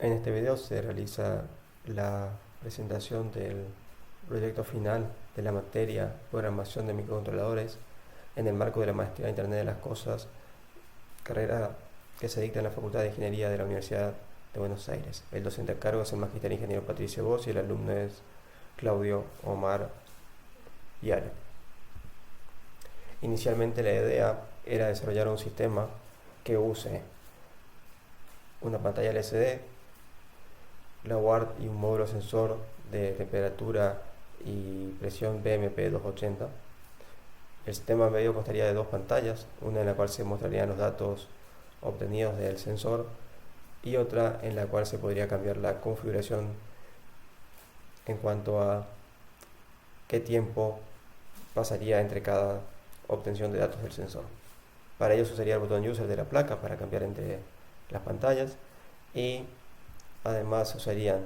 En este video se realiza la presentación del proyecto final de la materia Programación de Microcontroladores en el marco de la Maestría en Internet de las Cosas, carrera que se dicta en la Facultad de Ingeniería de la Universidad de Buenos Aires. El docente a cargo es el Magíster Ingeniero Patricio Bosch y el alumno es Claudio Omar Viale. Inicialmente la idea era desarrollar un sistema que use una pantalla LCD, la UART y un módulo sensor de temperatura y presión BMP280. El sistema medio constaría de dos pantallas, una en la cual se mostrarían los datos obtenidos del sensor y otra en la cual se podría cambiar la configuración en cuanto a qué tiempo pasaría entre cada obtención de datos del sensor. Para ello se usaría el botón User de la placa para cambiar entre las pantallas y además se usarían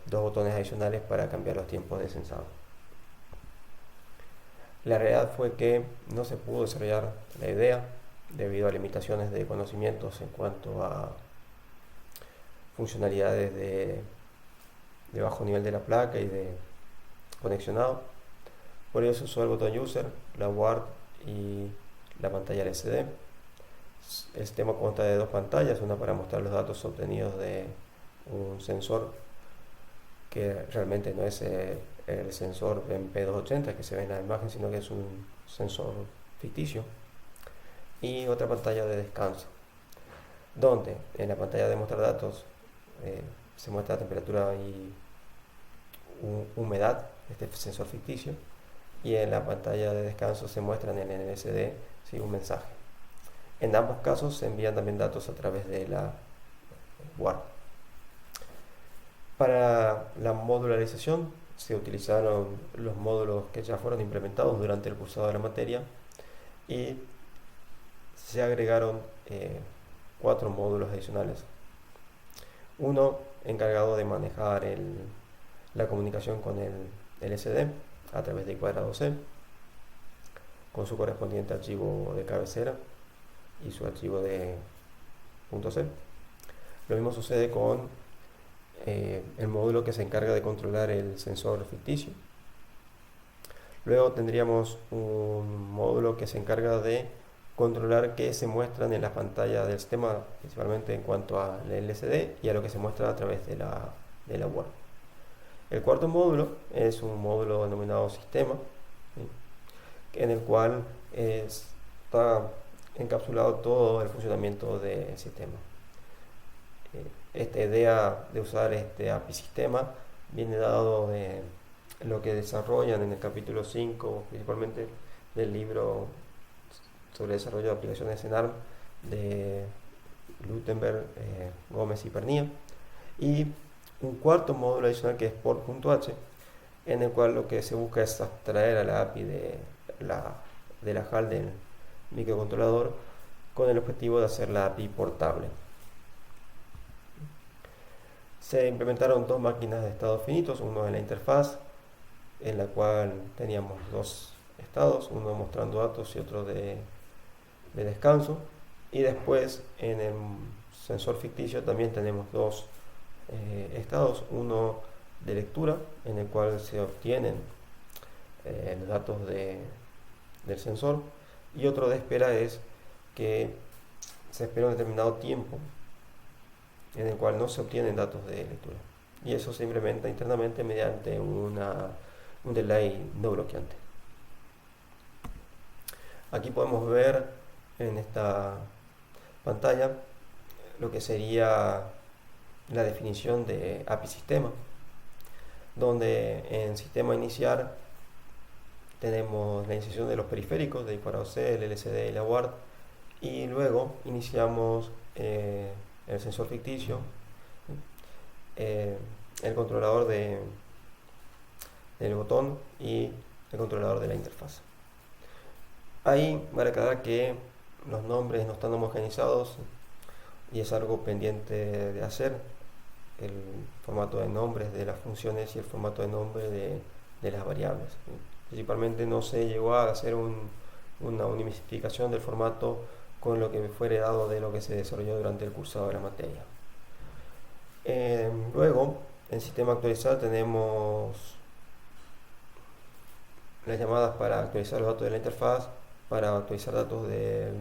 dos botones adicionales para cambiar los tiempos de sensado. La realidad fue que no se pudo desarrollar la idea debido a limitaciones de conocimientos en cuanto a funcionalidades de bajo nivel de la placa y de conexionado. Por ello se usó el botón User, la UART y la pantalla LCD. El sistema consta de dos pantallas, una para mostrar los datos obtenidos de un sensor que realmente no es el sensor BMP280 que se ve en la imagen, sino que es un sensor ficticio, y otra pantalla de descanso, donde en la pantalla de mostrar datos se muestra la temperatura y humedad de este sensor ficticio, y en la pantalla de descanso se muestran en el LCD un mensaje. En ambos casos se envían también datos a través de la UART. Para la modularización se utilizaron los módulos que ya fueron implementados durante el cursado de la materia y se agregaron 4 módulos adicionales. Uno encargado de manejar la comunicación con el LCD a través de cuadrado C, con su correspondiente archivo de cabecera y su archivo de .c. Lo mismo sucede con el módulo que se encarga de controlar el sensor ficticio. Luego tendríamos un módulo que se encarga de controlar qué se muestran en la pantalla del sistema, principalmente en cuanto al LCD y a lo que se muestra a través de la UART. El cuarto módulo es un módulo denominado sistema, ¿sí?, en el cual está encapsulado todo el funcionamiento del sistema. Esta idea de usar este API sistema viene dado de lo que desarrollan en el capítulo 5, principalmente del libro sobre desarrollo de aplicaciones en ARM de Gutenberg, Gómez y Pernía, y un cuarto módulo adicional que es port.h, en el cual lo que se busca es abstraer a la API de la HAL del microcontrolador con el objetivo de hacer la API portable. Se implementaron dos máquinas de estados finitos, uno en la interfaz, en la cual teníamos dos estados, uno mostrando datos y otro de descanso, y después en el sensor ficticio también tenemos dos estados, uno de lectura, en el cual se obtienen los datos del sensor, y otro de espera es que se espera un determinado tiempo en el cual no se obtienen datos de lectura, y eso se implementa internamente mediante un delay no bloqueante. Aquí podemos ver en esta pantalla lo que sería la definición de API sistema, donde en sistema iniciar tenemos la iniciación de los periféricos de cuadrado C, el LCD y la UART, y luego iniciamos el sensor ficticio, el controlador del botón y el controlador de la interfaz. Ahí vale aclarar que los nombres no están homogenizados y es algo pendiente de hacer, el formato de nombres de las funciones y el formato de nombre de las variables. Principalmente no se llegó a hacer una unificación del formato con lo que fue heredado de lo que se desarrolló durante el cursado de la materia. Luego, en sistema actualizar tenemos las llamadas para actualizar los datos de la interfaz, para actualizar datos del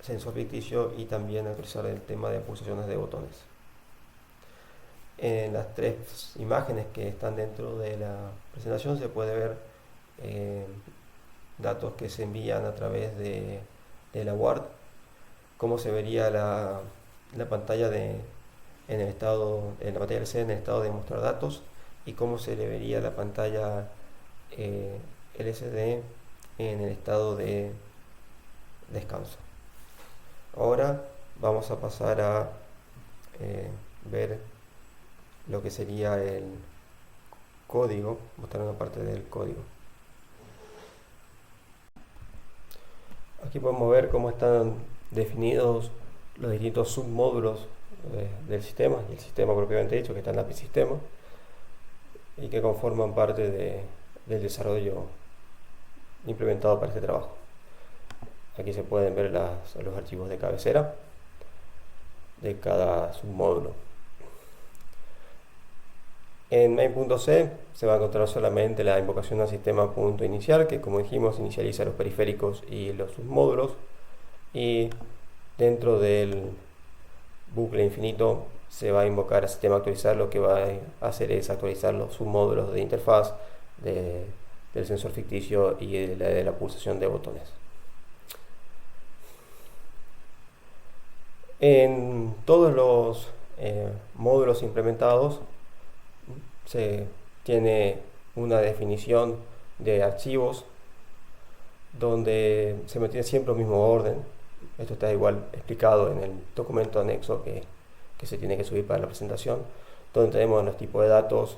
sensor ficticio y también actualizar el tema de pulsaciones de botones. En las tres imágenes que están dentro de la presentación se puede ver eh, datos que se envían a través de la WARD, cómo se vería la pantalla en el estado, en la pantalla LCD en el estado de mostrar datos y cómo se le vería la pantalla LCD en el estado de descanso. Ahora vamos a pasar a ver lo que sería el código, mostrar una parte del código. Aquí podemos ver cómo están definidos los distintos submódulos del sistema y el sistema propiamente dicho que está en API Sistema y que conforman parte del desarrollo implementado para este trabajo. Aquí se pueden ver los archivos de cabecera de cada submódulo. En main.c se va a encontrar solamente la invocación al sistema.inicial, que como dijimos inicializa los periféricos y los submódulos, y dentro del bucle infinito se va a invocar al sistema actualizar. Lo que va a hacer es actualizar los submódulos de interfaz del sensor ficticio y de la pulsación de botones. En todos los módulos implementados se tiene una definición de archivos donde se mantiene siempre el mismo orden. Esto está igual explicado en el documento anexo que se tiene que subir para la presentación, donde tenemos los tipos de datos,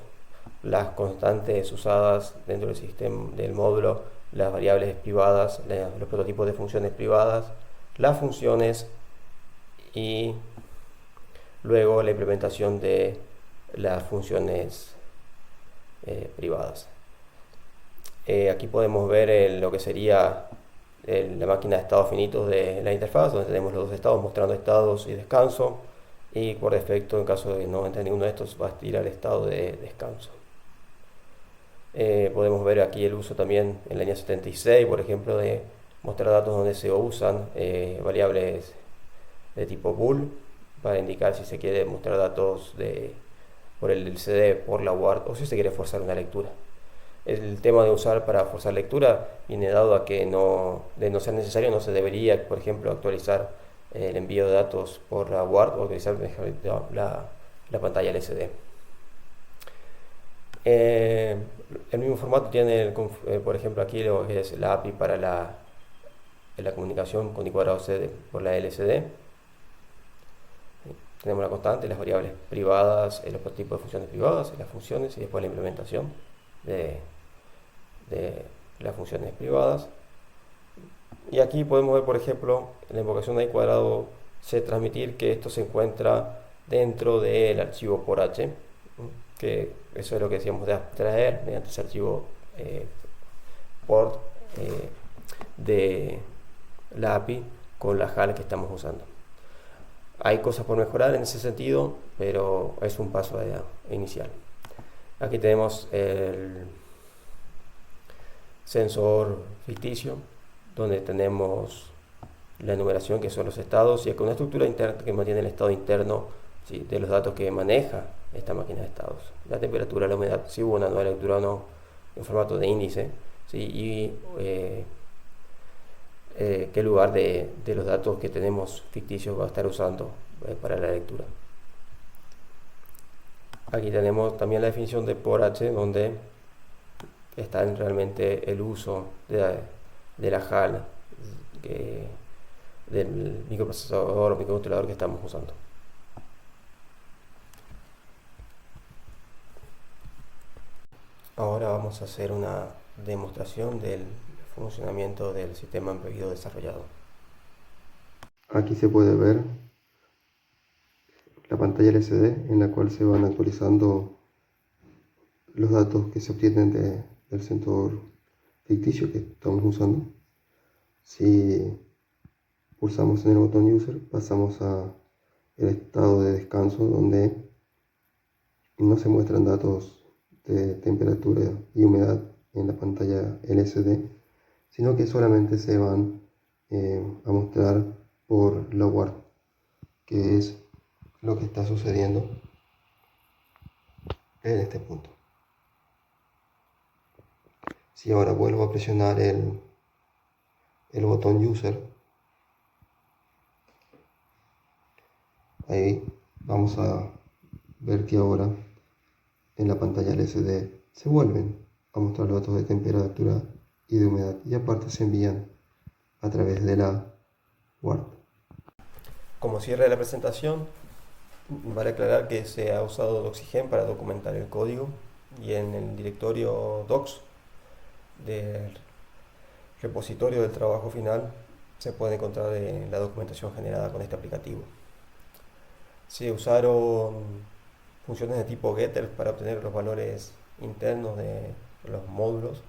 las constantes usadas dentro del sistema del módulo, las variables privadas, los prototipos de funciones privadas, las funciones y luego la implementación de las funciones privadas. Aquí podemos ver lo que sería la máquina de estados finitos de la interfaz, donde tenemos los dos estados mostrando estados y descanso, y por defecto en caso de no entrar ninguno de estos va a ir al estado de descanso. Podemos ver aquí el uso también en la línea 76, por ejemplo, de mostrar datos donde se usan variables de tipo bool para indicar si se quiere mostrar datos por el LCD, por la WARD o si se quiere forzar una lectura. El tema de usar para forzar lectura viene dado a que de no ser necesario no se debería, por ejemplo, actualizar el envío de datos por la WARD o utilizar la pantalla LCD. El mismo formato tiene, por ejemplo, aquí lo que es la API para la comunicación con I²C por la LCD. Tenemos la constante, las variables privadas, los tipos de funciones privadas, las funciones y después la implementación de las funciones privadas. Y aquí podemos ver, por ejemplo, en la invocación de I²C transmitir que esto se encuentra dentro del archivo por H, que eso es lo que decíamos de abstraer mediante ese archivo port de la API con la HAL que estamos usando. Hay cosas por mejorar en ese sentido, pero es un paso inicial. Aquí tenemos el sensor ficticio, donde tenemos la enumeración que son los estados y con una estructura interna que mantiene el estado interno, ¿sí?, de los datos que maneja esta máquina de estados. La temperatura, la humedad, si hubo una nueva lectura o no, en formato de índice, ¿sí?, y qué lugar de los datos que tenemos ficticios va a estar usando para la lectura. Aquí tenemos también la definición de por H, donde está realmente el uso de la HAL del microprocesador o microcontrolador que estamos usando. Ahora vamos a hacer una demostración del funcionamiento del sistema embebido desarrollado. Aquí se puede ver la pantalla LCD en la cual se van actualizando los datos que se obtienen del sensor ficticio que estamos usando. Si pulsamos en el botón User, pasamos a el estado de descanso, donde y no se muestran datos de temperatura y humedad en la pantalla LCD, sino que solamente se van a mostrar por la UART, que es lo que está sucediendo en este punto. Si ahora vuelvo a presionar el botón User, ahí vamos a ver que ahora en la pantalla LCD se vuelven a mostrar los datos de temperatura y de humedad, y aparte se envían a través de la WARP. Como cierre de la presentación, vale aclarar que se ha usado Doxygen para documentar el código y en el directorio docs del repositorio del trabajo final se puede encontrar la documentación generada con este aplicativo. Se usaron funciones de tipo getter para obtener los valores internos de los módulos,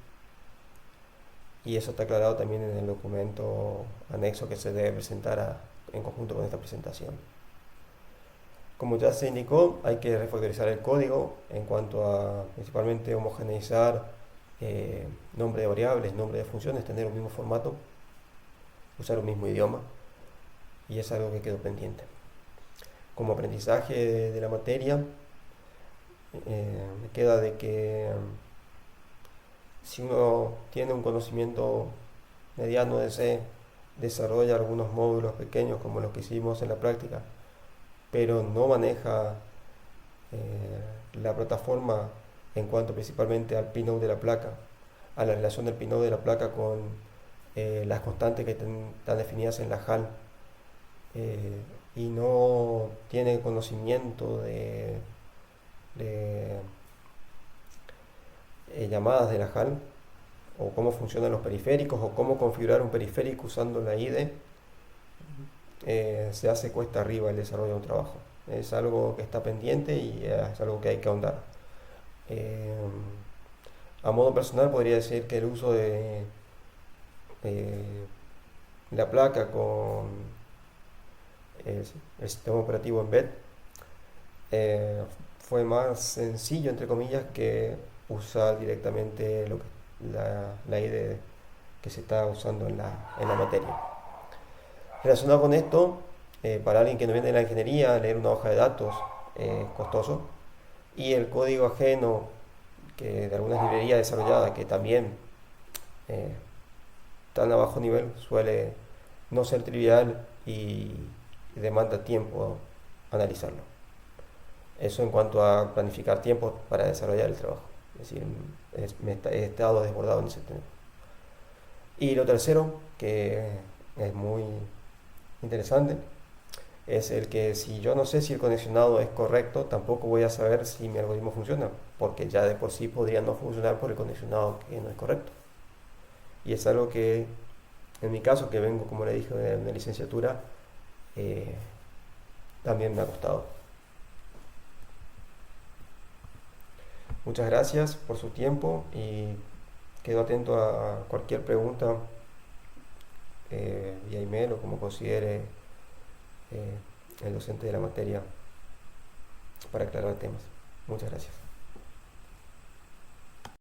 y eso está aclarado también en el documento anexo que se debe presentar en conjunto con esta presentación. Como ya se indicó, hay que refactorizar el código en cuanto a principalmente homogeneizar nombre de variables, nombre de funciones, tener un mismo formato, usar un mismo idioma, y es algo que quedó pendiente. Como aprendizaje de la materia, me queda de que si uno tiene un conocimiento mediano de C, desarrolla algunos módulos pequeños como los que hicimos en la práctica, pero no maneja la plataforma en cuanto principalmente al pinout de la placa, a la relación del pinout de la placa con las constantes que están definidas en la HAL, y no tiene conocimiento de llamadas de la HAL, o cómo funcionan los periféricos, o cómo configurar un periférico usando la IDE, se hace cuesta arriba el desarrollo de un trabajo. Es algo que está pendiente y es algo que hay que ahondar. Eh, a modo personal podría decir que el uso de la placa con el sistema operativo Embed eh, fue más sencillo, entre comillas, que usar directamente la IDE que se está usando en la materia. Relacionado con esto, para alguien que no viene de la ingeniería, leer una hoja de datos es costoso, y el código ajeno que de algunas librerías desarrolladas que también eh, tan a bajo nivel suele no ser trivial y demanda tiempo analizarlo. Eso en cuanto a planificar tiempo para desarrollar el trabajo. Es decir, he estado desbordado en ese tema. Y lo tercero, que es muy interesante, es el que si yo no sé si el conexionado es correcto, tampoco voy a saber si mi algoritmo funciona, porque ya de por sí podría no funcionar por el conexionado que no es correcto. Y es algo que, en mi caso, que vengo, como le dije, de una licenciatura, eh, también me ha costado. Muchas gracias por su tiempo y quedo atento a cualquier pregunta vía email o como considere el docente de la materia para aclarar temas. Muchas gracias.